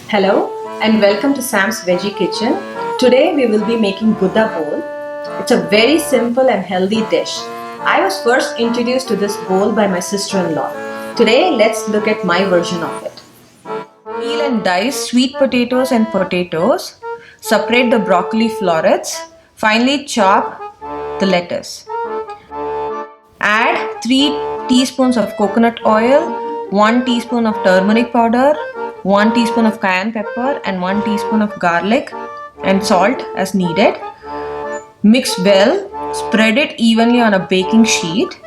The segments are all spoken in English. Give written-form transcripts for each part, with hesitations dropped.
Hello and welcome to Sam's Veggie Kitchen. Today we will be making Buddha bowl. It's a very simple and healthy dish. I was first introduced to this bowl by my sister-in-law. Today let's look at my version of it. Peel and dice sweet potatoes and potatoes. Separate the broccoli florets. Finally chop the lettuce. Add 3 teaspoons of coconut oil, 1 teaspoon of turmeric powder, 1 teaspoon of cayenne pepper and 1 teaspoon of garlic and salt as needed. Mix well, spread it evenly on a baking sheet.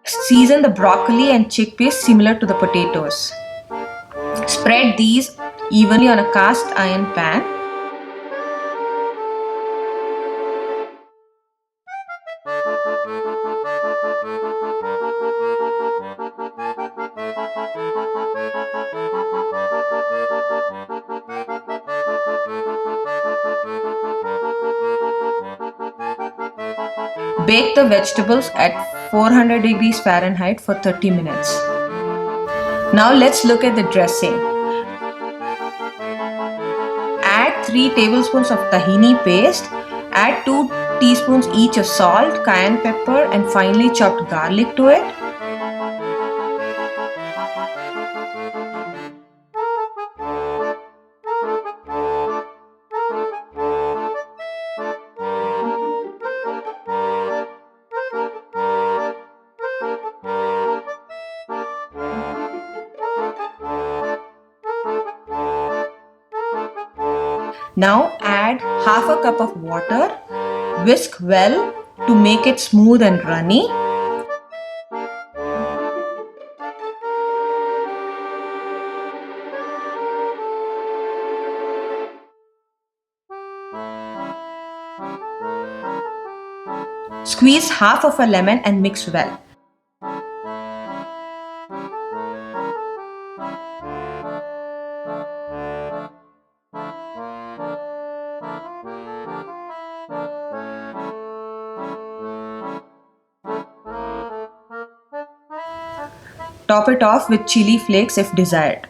Season the broccoli and chickpeas similar to the potatoes. Spread these evenly on a cast iron pan. Bake the vegetables at 400 degrees Fahrenheit for 30 minutes. Now let's look at the dressing. Add 3 tablespoons of tahini paste. Add 2 teaspoons each of salt, cayenne pepper and finely chopped garlic to it. Now add half a cup of water. Whisk well to make it smooth and runny. Squeeze half of a lemon and mix well. Top it off with chili flakes if desired.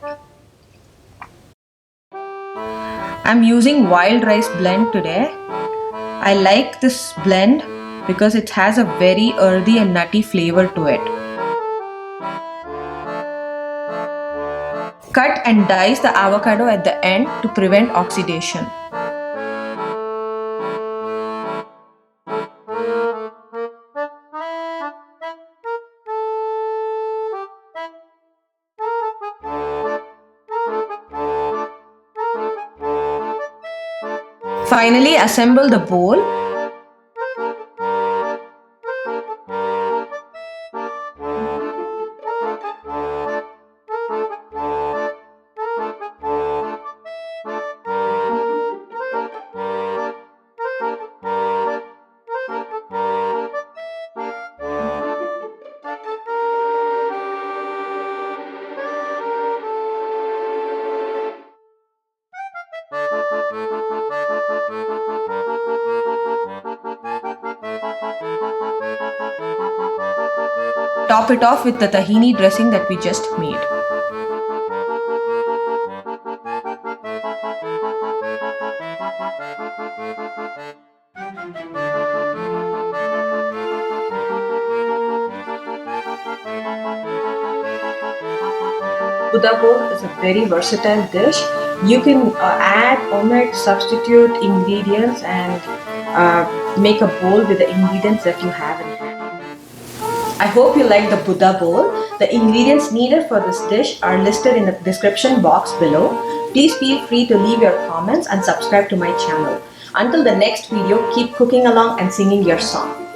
I'm using wild rice blend today. I like this blend because it has a very earthy and nutty flavor to it. Cut and dice the avocado at the end to prevent oxidation. Finally, assemble the bowl. Top it off with the tahini dressing that we just made. Buddha bowl is a very versatile dish. You can add, omit, substitute ingredients and make a bowl with the ingredients that you have in hand. I hope you like the Buddha bowl. The ingredients needed for this dish are listed in the description box below. Please feel free to leave your comments and subscribe to my channel. Until the next video, keep cooking along and singing your song.